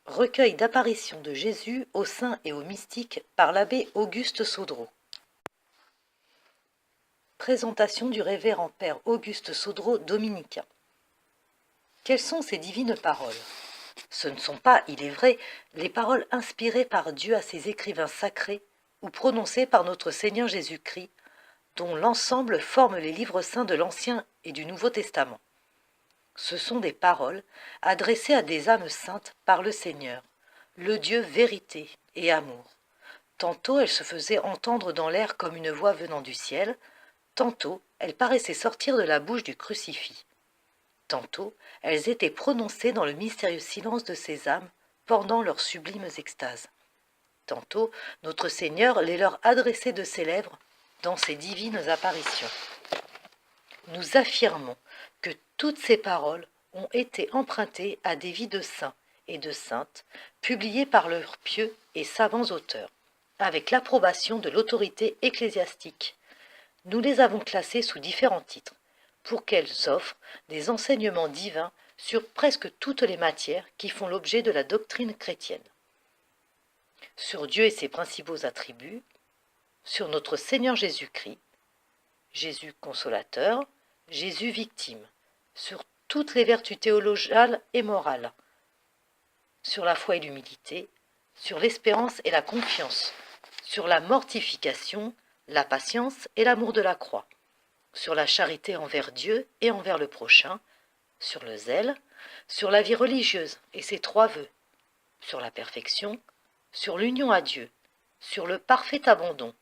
Recueil d'apparitions de Jésus aux saints et aux mystiques par l'abbé Auguste Saudreau. Présentation du révérend Père Auguste Saudreau, dominicain. Quelles sont ces divines paroles? Ce ne sont pas, il est vrai, les paroles inspirées par Dieu à ses écrivains sacrés ou prononcées par notre Seigneur Jésus-Christ, dont l'ensemble forme les livres saints de l'Ancien et du Nouveau Testament. Ce sont des paroles adressées à des âmes saintes par le Seigneur, le Dieu vérité et amour. Tantôt elles se faisaient entendre dans l'air comme une voix venant du ciel, tantôt elles paraissaient sortir de la bouche du crucifix. Tantôt elles étaient prononcées dans le mystérieux silence de ces âmes pendant leurs sublimes extases. Tantôt notre Seigneur les leur adressait de ses lèvres dans ses divines apparitions. Nous affirmons que toutes ces paroles ont été empruntées à des vies de saints et de saintes, publiées par leurs pieux et savants auteurs, avec l'approbation de l'autorité ecclésiastique. Nous les avons classées sous différents titres, pour qu'elles offrent des enseignements divins sur presque toutes les matières qui font l'objet de la doctrine chrétienne. Sur Dieu et ses principaux attributs, sur notre Seigneur Jésus-Christ, Jésus consolateur, Jésus victime, sur toutes les vertus théologales et morales, sur la foi et l'humilité, sur l'espérance et la confiance, sur la mortification, la patience et l'amour de la croix, sur la charité envers Dieu et envers le prochain, sur le zèle, sur la vie religieuse et ses trois vœux, sur la perfection, sur l'union à Dieu, sur le parfait abandon,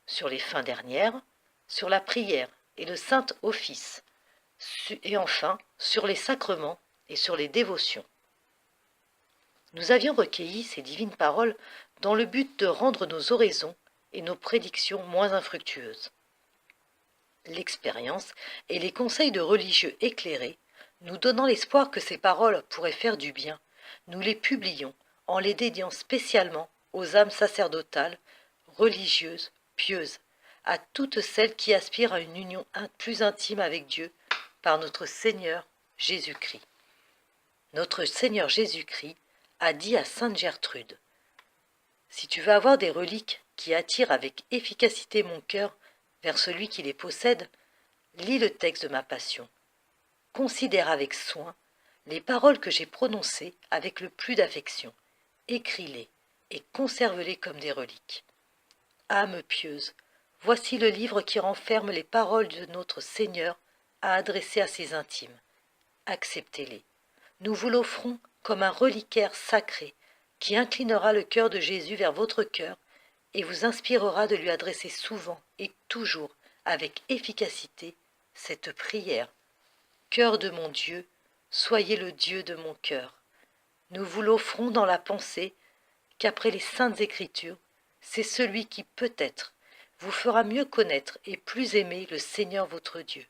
sur les fins dernières, sur la prière et le saint office, et enfin sur les sacrements et sur les dévotions. Nous avions recueilli ces divines paroles dans le but de rendre nos oraisons et nos prédictions moins infructueuses. L'expérience et les conseils de religieux éclairés, nous donnant l'espoir que ces paroles pourraient faire du bien, nous les publions en les dédiant spécialement aux âmes sacerdotales, religieuses, pieuses, à toutes celles qui aspirent à une union plus intime avec Dieu par notre Seigneur Jésus-Christ. Notre Seigneur Jésus-Christ a dit à Sainte Gertrude : « Si tu veux avoir des reliques qui attirent avec efficacité mon cœur vers celui qui les possède, lis le texte de ma passion. Considère avec soin les paroles que j'ai prononcées avec le plus d'affection. Écris-les et conserve-les comme des reliques. Âme pieuse, voici le livre qui renferme les paroles de notre Seigneur à adresser à ses intimes. Acceptez-les. Nous vous l'offrons comme un reliquaire sacré qui inclinera le cœur de Jésus vers votre cœur et vous inspirera de lui adresser souvent et toujours avec efficacité cette prière. Cœur de mon Dieu, soyez le Dieu de mon cœur. Nous vous l'offrons dans la pensée qu'après les saintes Écritures, c'est celui qui peut-être vous fera mieux connaître et plus aimer le Seigneur votre Dieu.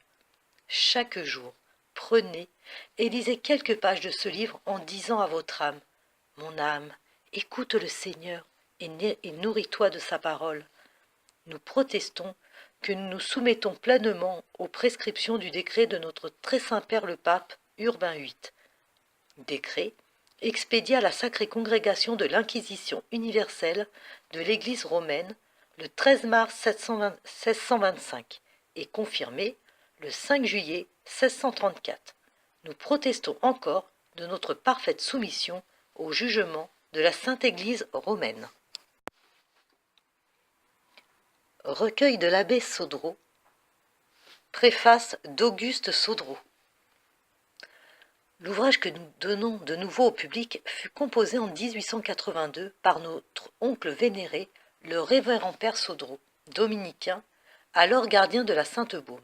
Chaque jour, prenez et lisez quelques pages de ce livre en disant à votre âme : « Mon âme, écoute le Seigneur et nourris-toi de sa parole. » Nous protestons que nous nous soumettons pleinement aux prescriptions du décret de notre très saint Père le Pape Urbain VIII. Décret expédié à la Sacrée Congrégation de l'Inquisition universelle de l'Église romaine le 13 mars 1625 et confirmé le 5 juillet 1634. Nous protestons encore de notre parfaite soumission au jugement de la Sainte Église romaine. Recueil de l'abbé Saudreau. Préface d'Auguste Saudreau. L'ouvrage que nous donnons de nouveau au public fut composé en 1882 par notre oncle vénéré, le révérend Père Saudreau, dominicain, alors gardien de la Sainte-Baume.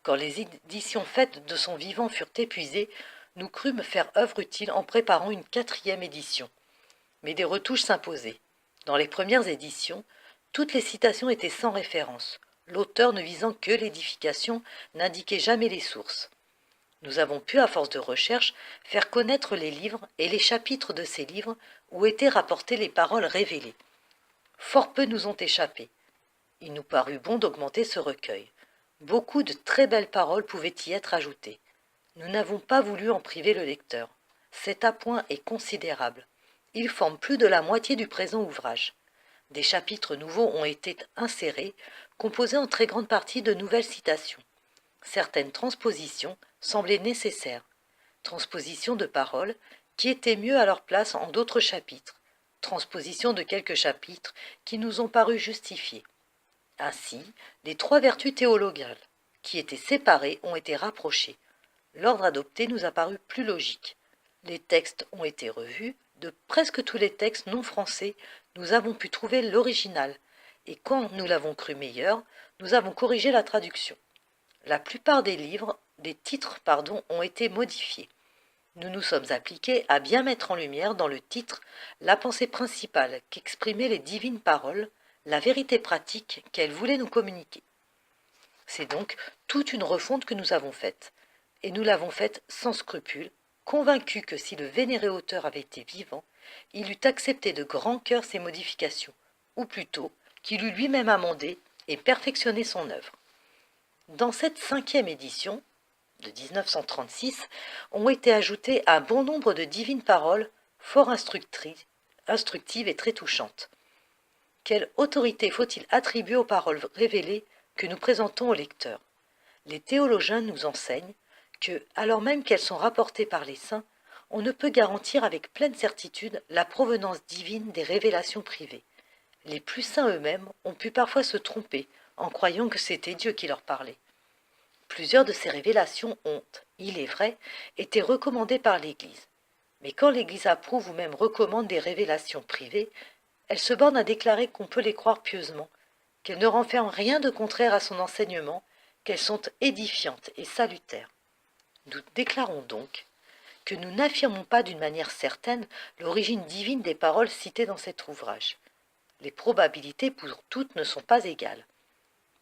Quand les éditions faites de son vivant furent épuisées, nous crûmes faire œuvre utile en préparant une 4e édition. Mais des retouches s'imposaient. Dans les premières éditions, toutes les citations étaient sans référence, l'auteur ne visant que l'édification n'indiquait jamais les sources. Nous avons pu, à force de recherche, faire connaître les livres et les chapitres de ces livres où étaient rapportées les paroles révélées. Fort peu nous ont échappé. Il nous parut bon d'augmenter ce recueil. Beaucoup de très belles paroles pouvaient y être ajoutées. Nous n'avons pas voulu en priver le lecteur. Cet appoint est considérable. Ils forment plus de la moitié du présent ouvrage. Des chapitres nouveaux ont été insérés, composés en très grande partie de nouvelles citations. Certaines transpositions semblaient nécessaires. Transpositions de paroles qui étaient mieux à leur place en d'autres chapitres. Transpositions de quelques chapitres qui nous ont paru justifiées. Ainsi, les trois vertus théologales, qui étaient séparées, ont été rapprochées. L'ordre adopté nous a paru plus logique. Les textes ont été revus. De presque tous les textes non français, nous avons pu trouver l'original. Et quand nous l'avons cru meilleur, nous avons corrigé la traduction. La plupart des titres, ont été modifiés. Nous nous sommes appliqués à bien mettre en lumière dans le titre la pensée principale qu'exprimaient les divines paroles, la vérité pratique qu'elles voulaient nous communiquer. C'est donc toute une refonte que nous avons faite. Et nous l'avons faite sans scrupule, convaincus que si le vénéré auteur avait été vivant, il eût accepté de grand cœur ces modifications, ou plutôt qu'il eût lui-même amendé et perfectionné son œuvre. Dans cette 5e édition, de 1936, ont été ajoutées un bon nombre de divines paroles fort instructives et très touchantes. Quelle autorité faut-il attribuer aux paroles révélées que nous présentons au lecteur? Les théologiens nous enseignent que, alors même qu'elles sont rapportées par les saints, on ne peut garantir avec pleine certitude la provenance divine des révélations privées. Les plus saints eux-mêmes ont pu parfois se tromper en croyant que c'était Dieu qui leur parlait. Plusieurs de ces révélations ont, il est vrai, été recommandées par l'Église. Mais quand l'Église approuve ou même recommande des révélations privées, elle se borne à déclarer qu'on peut les croire pieusement, qu'elles ne renferment rien de contraire à son enseignement, qu'elles sont édifiantes et salutaires. Nous déclarons donc que nous n'affirmons pas d'une manière certaine l'origine divine des paroles citées dans cet ouvrage. Les probabilités pour toutes ne sont pas égales.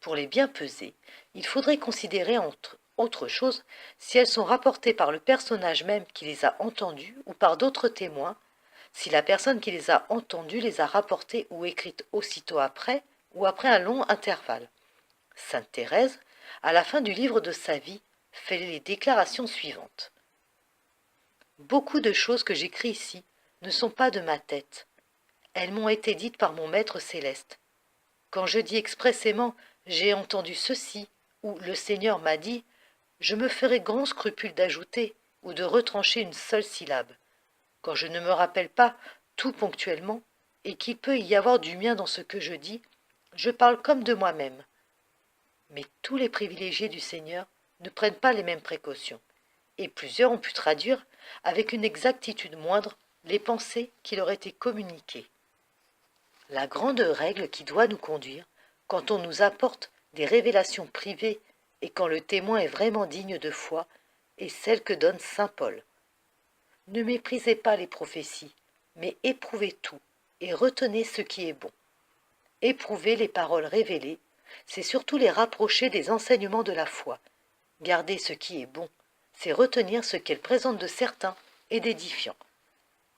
Pour les bien peser, il faudrait considérer entre autre chose si elles sont rapportées par le personnage même qui les a entendues ou par d'autres témoins, si la personne qui les a entendues les a rapportées ou écrites aussitôt après ou après un long intervalle. Sainte Thérèse, à la fin du livre de sa vie, fait les déclarations suivantes. Beaucoup de choses que j'écris ici ne sont pas de ma tête. Elles m'ont été dites par mon Maître céleste. Quand je dis expressément « j'ai entendu ceci » ou « le Seigneur m'a dit », je me ferai grand scrupule d'ajouter ou de retrancher une seule syllabe. Quand je ne me rappelle pas tout ponctuellement et qu'il peut y avoir du mien dans ce que je dis, je parle comme de moi-même. Mais tous les privilégiés du Seigneur ne prennent pas les mêmes précautions, et plusieurs ont pu traduire, avec une exactitude moindre, les pensées qui leur étaient communiquées. La grande règle qui doit nous conduire, quand on nous apporte des révélations privées et quand le témoin est vraiment digne de foi, est celle que donne saint Paul. Ne méprisez pas les prophéties, mais éprouvez tout et retenez ce qui est bon. Éprouver les paroles révélées, c'est surtout les rapprocher des enseignements de la foi. Garder ce qui est bon, c'est retenir ce qu'elles présentent de certain et d'édifiant.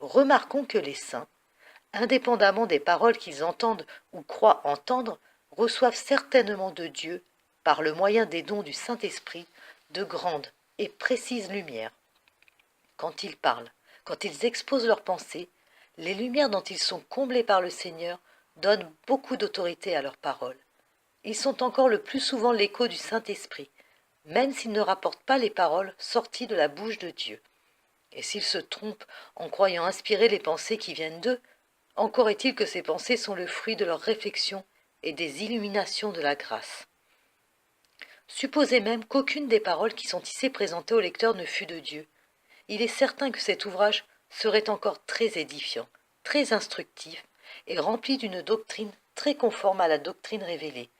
Remarquons que les saints, indépendamment des paroles qu'ils entendent ou croient entendre, reçoivent certainement de Dieu, par le moyen des dons du Saint-Esprit, de grandes et précises lumières. Quand ils parlent, quand ils exposent leurs pensées, les lumières dont ils sont comblés par le Seigneur donnent beaucoup d'autorité à leurs paroles. Ils sont encore le plus souvent l'écho du Saint-Esprit, même s'ils ne rapportent pas les paroles sorties de la bouche de Dieu. Et s'ils se trompent en croyant inspirer les pensées qui viennent d'eux, encore est-il que ces pensées sont le fruit de leurs réflexions et des illuminations de la grâce. Supposez même qu'aucune des paroles qui sont ici présentées au lecteur ne fût de Dieu. Il est certain que cet ouvrage serait encore très édifiant, très instructif et rempli d'une doctrine très conforme à la doctrine révélée.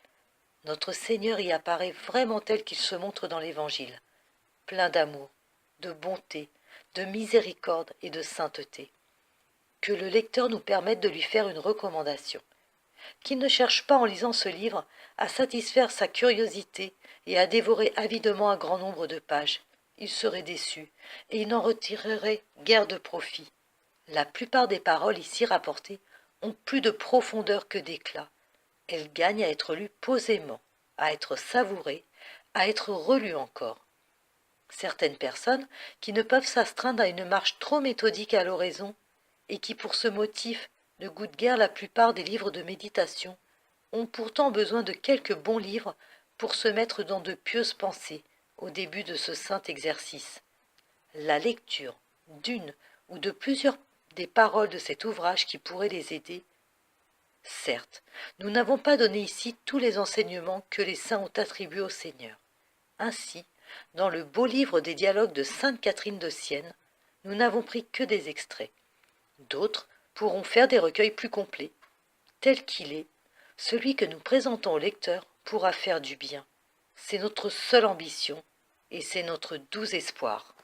Notre Seigneur y apparaît vraiment tel qu'il se montre dans l'Évangile, plein d'amour, de bonté, de miséricorde et de sainteté. Que le lecteur nous permette de lui faire une recommandation, qu'il ne cherche pas en lisant ce livre à satisfaire sa curiosité et à dévorer avidement un grand nombre de pages. Il serait déçu, et il n'en retirerait guère de profit. La plupart des paroles ici rapportées ont plus de profondeur que d'éclat. Elles gagnent à être lues posément, à être savourées, à être relues encore. Certaines personnes, qui ne peuvent s'astreindre à une marche trop méthodique à l'oraison, et qui pour ce motif ne goûtent guère la plupart des livres de méditation, ont pourtant besoin de quelques bons livres pour se mettre dans de pieuses pensées au début de ce saint exercice. La lecture d'une ou de plusieurs des paroles de cet ouvrage qui pourraient les aider. Certes, nous n'avons pas donné ici tous les enseignements que les saints ont attribués au Seigneur. Ainsi, dans le beau livre des dialogues de sainte Catherine de Sienne, nous n'avons pris que des extraits. D'autres pourront faire des recueils plus complets. Tel qu'il est, celui que nous présentons au lecteur pourra faire du bien. C'est notre seule ambition et c'est notre doux espoir.